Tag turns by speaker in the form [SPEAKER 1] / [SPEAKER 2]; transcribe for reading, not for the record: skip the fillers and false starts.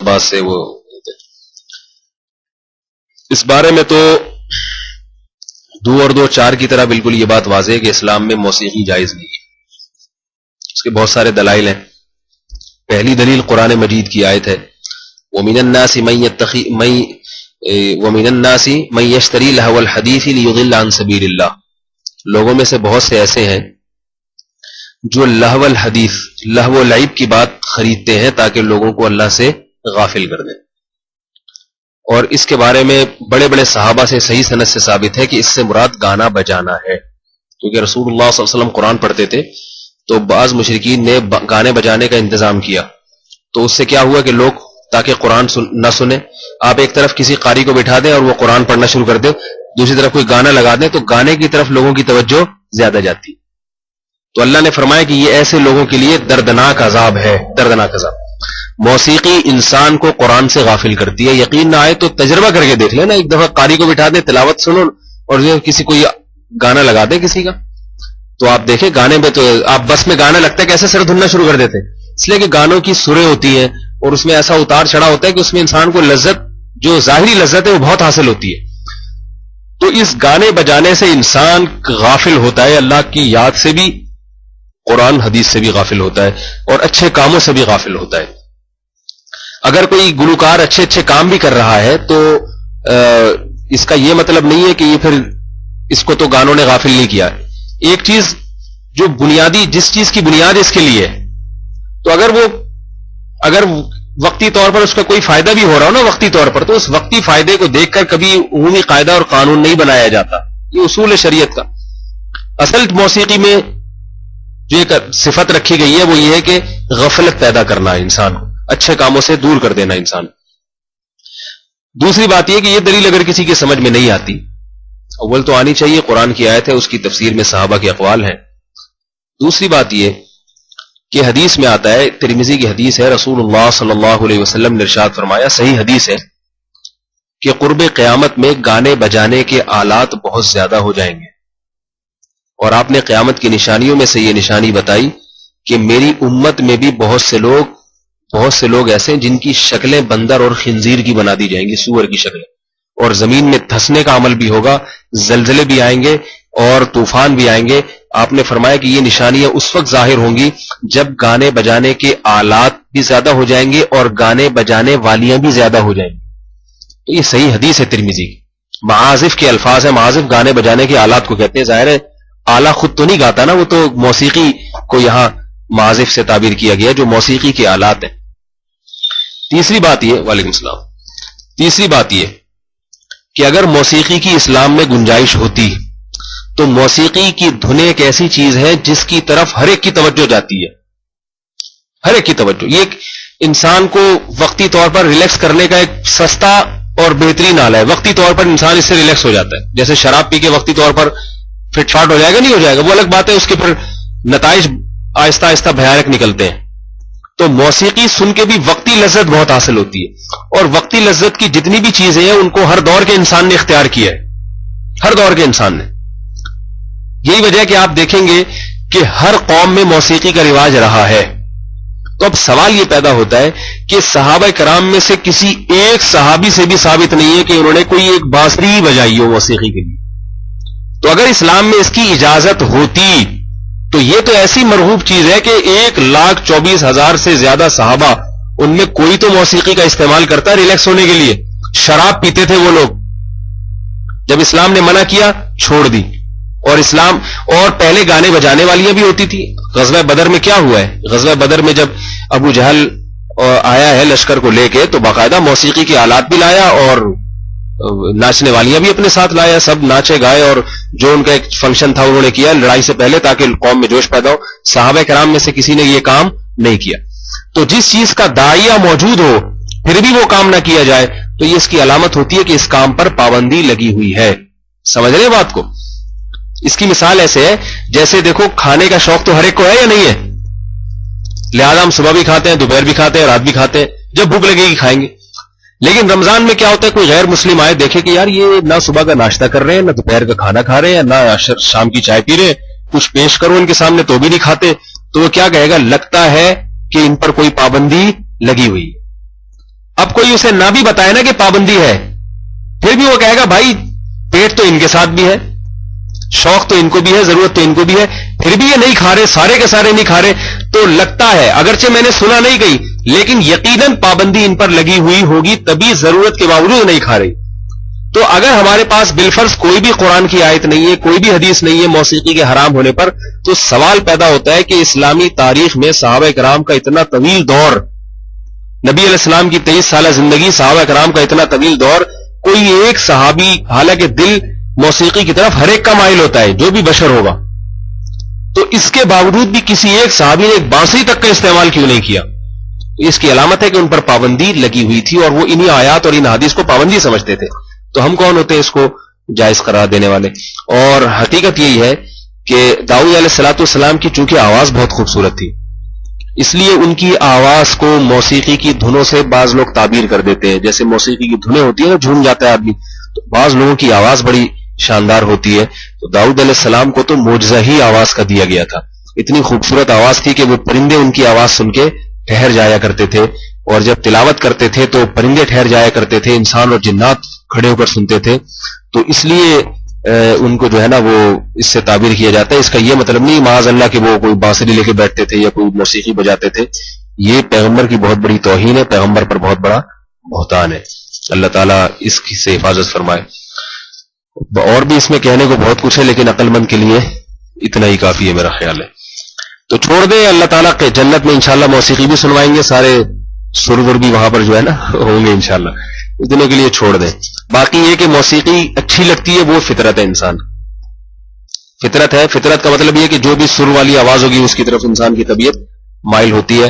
[SPEAKER 1] بعد سے وہ اس بارے میں تو 2 اور 2 4 کی طرح بالکل یہ بات واضح ہے کہ اسلام میں موسیقی جائز نہیں ہے. اس کے بہت سارے دلائل ہیں. پہلی دلیل قرآن مجید کی آیت ہے وَمِنَ النَّاسِ مَن يَشْتَرِي لَهْوَ الْحَدِيثِ لِيُضِلَّ عَن سَبِيلِ اللَّهِ. لوگوں میں سے بہت سے ایسے ہیں جو لہو الحدیث لہو العیب کی بات خریدتے ہیں تاکہ لوگوں کو اللہ سے غافل کر دیں. اور اس کے بارے میں بڑے بڑے صحابہ سے صحیح سند سے ثابت ہے کہ اس سے مراد گانا بجانا ہے. کیونکہ رسول اللہ صلی اللہ علیہ وسلم قرآن پڑھتے تھے تو بعض مشرکین نے گانے بجانے کا انتظام کیا. تو اس سے کیا ہوا کہ لوگ تاکہ قرآن نہ سنیں، آپ ایک طرف کسی قاری کو بٹھا دیں اور وہ قرآن پڑھنا شروع کر دے، دوسری طرف کوئی گانا لگا دیں تو گانے کی طرف لوگوں کی توجہ زیادہ جاتی. تو اللہ نے فرمایا کہ یہ ایسے لوگوں کے لیے دردناک عذاب ہے، دردناک عذاب. موسیقی انسان کو قرآن سے غافل کرتی ہے. یقین نہ آئے تو تجربہ کر کے دیکھ لینا. ایک دفعہ قاری کو بٹھا دیں، تلاوت سنو اور کسی کو گانا لگا دیں کسی کا، تو آپ دیکھیں گانے میں تو آپ بس میں گانا لگتا ہے کیسے سر دھننا شروع کر دیتے ہیں. اس لیے کہ گانوں کی سریں ہوتی ہیں اور اس میں ایسا اتار چڑھا ہوتا ہے کہ اس میں انسان کو لذت، جو ظاہری لذت ہے وہ بہت حاصل ہوتی ہے. تو اس گانے بجانے سے انسان غافل ہوتا ہے، اللہ کی یاد سے بھی، قرآن حدیث سے بھی غافل ہوتا ہے اور اچھے کاموں سے بھی غافل ہوتا ہے. اگر کوئی گلوکار اچھے اچھے کام بھی کر رہا ہے تو اس کا یہ مطلب نہیں ہے کہ یہ پھر اس کو تو گانوں نے غافل نہیں کیا. ایک چیز جو بنیادی، جس چیز کی بنیاد اس کے لیے ہے، تو اگر وقتی طور پر اس کا کوئی فائدہ بھی ہو رہا ہو نا وقتی طور پر، تو اس وقتی فائدے کو دیکھ کر کبھی عمومی قاعدہ اور قانون نہیں بنایا جاتا. یہ اصول ہے شریعت کا. اصل موسیقی میں جو ایک صفت رکھی گئی ہے وہ یہ ہے کہ غفلت پیدا کرنا ہے، انسان کو اچھے کاموں سے دور کر دینا انسان. دوسری بات یہ کہ یہ دلیل اگر کسی کی سمجھ میں نہیں آتی، اول تو آنی چاہیے، قرآن کی آیت ہے، اس کی تفسیر میں صحابہ کے اقوال ہیں. دوسری بات یہ کہ حدیث میں آتا ہے، ترمذی کی حدیث ہے، رسول اللہ صلی اللہ علیہ وسلم نے ارشاد فرمایا، صحیح حدیث ہے، کہ قرب قیامت میں گانے بجانے کے آلات بہت زیادہ ہو جائیں گے. اور آپ نے قیامت کی نشانیوں میں سے یہ نشانی بتائی کہ میری امت میں بھی بہت سے لوگ ایسے ہیں جن کی شکلیں بندر اور خنزیر کی بنا دی جائیں گی، سور کی شکلیں، اور زمین میں دھسنے کا عمل بھی ہوگا، زلزلے بھی آئیں گے اور طوفان بھی آئیں گے. آپ نے فرمایا کہ یہ نشانیاں اس وقت ظاہر ہوں گی جب گانے بجانے کے آلات بھی زیادہ ہو جائیں گے اور گانے بجانے والیاں بھی زیادہ ہو جائیں گی. تو یہ صحیح حدیث ہے ترمذی کی. معازف کے الفاظ ہیں، معازف گانے بجانے کے آلات کو کہتے ہیں. ظاہر ہے آلہ خود تو نہیں گاتا نا، وہ تو موسیقی کو یہاں معازف سے تعبیر کیا گیا جو موسیقی کے آلات ہیں. تیسری بات یہ، وعلیکم السلام، تیسری بات یہ کہ اگر موسیقی کی اسلام میں گنجائش ہوتی تو موسیقی کی دھن ایک ایسی چیز ہے جس کی طرف ہر ایک کی توجہ جاتی ہے، ہر ایک کی توجہ. یہ انسان کو وقتی طور پر ریلیکس کرنے کا ایک سستا اور بہترین آلہ ہے. وقتی طور پر انسان اس سے ریلیکس ہو جاتا ہے. جیسے شراب پی کے وقتی طور پر فٹ فاٹ ہو جائے گا، نہیں ہو جائے گا، وہ الگ بات ہے، اس کے پھر نتائج آہستہ آہستہ بھیانک نکلتے ہیں. تو موسیقی سن کے بھی وقتی لذت بہت حاصل ہوتی ہے، اور وقتی لذت کی جتنی بھی چیزیں ہیں ان کو ہر دور کے انسان نے اختیار کیا ہے، ہر دور کے انسان نے. یہی وجہ ہے کہ آپ دیکھیں گے کہ ہر قوم میں موسیقی کا رواج رہا ہے. تو اب سوال یہ پیدا ہوتا ہے کہ صحابہ کرام میں سے کسی ایک صحابی سے بھی ثابت نہیں ہے کہ انہوں نے کوئی ایک بانسری بجائی ہو موسیقی کے لیے. تو اگر اسلام میں اس کی اجازت ہوتی تو یہ تو ایسی مرغوب چیز ہے کہ 1,24,000 سے زیادہ صحابہ، ان میں کوئی تو موسیقی کا استعمال کرتا ہے ریلیکس ہونے کے لیے. شراب پیتے تھے وہ لوگ، جب اسلام نے منع کیا چھوڑ دی. اور پہلے گانے بجانے والیاں بھی ہوتی تھی. غزوہ بدر میں کیا ہوا ہے؟ غزوہ بدر میں جب ابو جہل آیا ہے لشکر کو لے کے تو باقاعدہ موسیقی کے آلات بھی لایا اور ناچنے والیاں بھی اپنے ساتھ لایا. سب ناچے گائے اور جو ان کا ایک فنکشن تھا انہوں نے کیا لڑائی سے پہلے تاکہ قوم میں جوش پیدا ہو. صحابہ کرام میں سے کسی نے یہ کام نہیں کیا. تو جس چیز کا داعیہ موجود ہو پھر بھی وہ کام نہ کیا جائے تو یہ اس کی علامت ہوتی ہے کہ اس کام پر پابندی لگی ہوئی ہے. سمجھ رہے ہیں بات کو؟ اس کی مثال ایسے ہے جیسے دیکھو کھانے کا شوق تو ہر ایک کو ہے یا نہیں ہے؟ لہذا ہم صبح بھی کھاتے ہیں، دوپہر بھی کھاتے ہیں، رات بھی کھاتے ہیں، جب بھوک لگے گی کھائیں گے. لیکن رمضان میں کیا ہوتا ہے، کوئی غیر مسلم آئے دیکھے کہ یار یہ نہ صبح کا ناشتہ کر رہے ہیں، نہ دوپہر کا کھانا کھا رہے ہیں، نہ شام کی چائے پی رہے ہیں، کچھ پیش کرو ان کے سامنے تو بھی نہیں کھاتے، تو وہ کیا کہے گا؟ لگتا ہے کہ ان پر کوئی پابندی لگی ہوئی. اب کوئی اسے نہ بھی بتائے نا کہ پابندی ہے، پھر بھی وہ کہے گا بھائی پیٹ تو ان کے ساتھ بھی ہے، شوق تو ان کو بھی ہے، ضرورت تو ان کو بھی ہے، پھر بھی یہ نہیں کھا رہے، سارے کے سارے نہیں کھا رہے، تو لگتا ہے اگرچہ میں نے سنا نہیں گئی لیکن یقیناً پابندی ان پر لگی ہوئی ہوگی تبھی ضرورت کے باوجود نہیں کھا رہی۔ تو اگر ہمارے پاس بالفرض کوئی بھی قرآن کی آیت نہیں ہے، کوئی بھی حدیث نہیں ہے موسیقی کے حرام ہونے پر، تو سوال پیدا ہوتا ہے کہ اسلامی تاریخ میں صحابہ کرام کا اتنا طویل دور، نبی علیہ السلام کی 23 سالہ زندگی، صحابہ کرام کا اتنا طویل دور، کوئی ایک صحابی، حالانکہ دل موسیقی کی طرف ہر ایک کا مائل ہوتا ہے جو بھی بشر ہوگا، تو اس کے باوجود بھی کسی ایک صحابی نے ایک بانسری تک کا استعمال کیوں نہیں کیا؟ اس کی علامت ہے کہ ان پر پابندی لگی ہوئی تھی اور وہ انہی آیات اور ان حدیث کو پابندی سمجھتے تھے۔ تو ہم کون ہوتے ہیں اس کو جائز قرار دینے والے؟ اور حقیقت یہی ہے کہ داؤد علیہ الصلوۃ والسلام کی چونکہ آواز بہت خوبصورت تھی، اس لیے ان کی آواز کو موسیقی کی دھنوں سے بعض لوگ تعبیر کر دیتے ہیں، جیسے موسیقی کی دھنیں ہوتی ہیں نا، جھوم جاتا ہے آدمی، تو بعض لوگوں کی آواز بڑی شاندار ہوتی ہے، تو داؤد علیہ السلام کو تو معجزہ ہی آواز کا دیا گیا تھا، اتنی خوبصورت آواز تھی کہ وہ پرندے ان کی آواز سن کے ٹھہر جایا کرتے تھے، اور جب تلاوت کرتے تھے تو پرندے ٹھہر جایا کرتے تھے، انسان اور جنات کھڑے ہو کر سنتے تھے، تو اس لیے ان کو جو ہے نا وہ اس سے تعبیر کیا جاتا ہے۔ اس کا یہ مطلب نہیں معاذ اللہ کہ وہ کوئی بانسری لے کے بیٹھتے تھے یا کوئی موسیقی بجاتے تھے، یہ پیغمبر کی بہت بڑی توہین ہے، پیغمبر پر بہت بڑا بہتان ہے، اللہ تعالیٰ اس کی سے حفاظت فرمائے۔ اور بھی اس میں کہنے کو بہت کچھ ہے لیکن عقل مند کے لیے اتنا ہی کافی ہے میرا خیال ہے، تو چھوڑ دیں، اللہ تعالیٰ کے جنت میں انشاءاللہ موسیقی بھی سنوائیں گے، سارے سر ور بھی وہاں پر جو ہے نا ہوں گے انشاءاللہ، اتنے کے لیے چھوڑ دیں۔ باقی یہ کہ موسیقی اچھی لگتی ہے وہ فطرت ہے، انسان فطرت ہے، فطرت کا مطلب یہ کہ جو بھی سر والی آواز ہوگی اس کی طرف انسان کی طبیعت مائل ہوتی ہے۔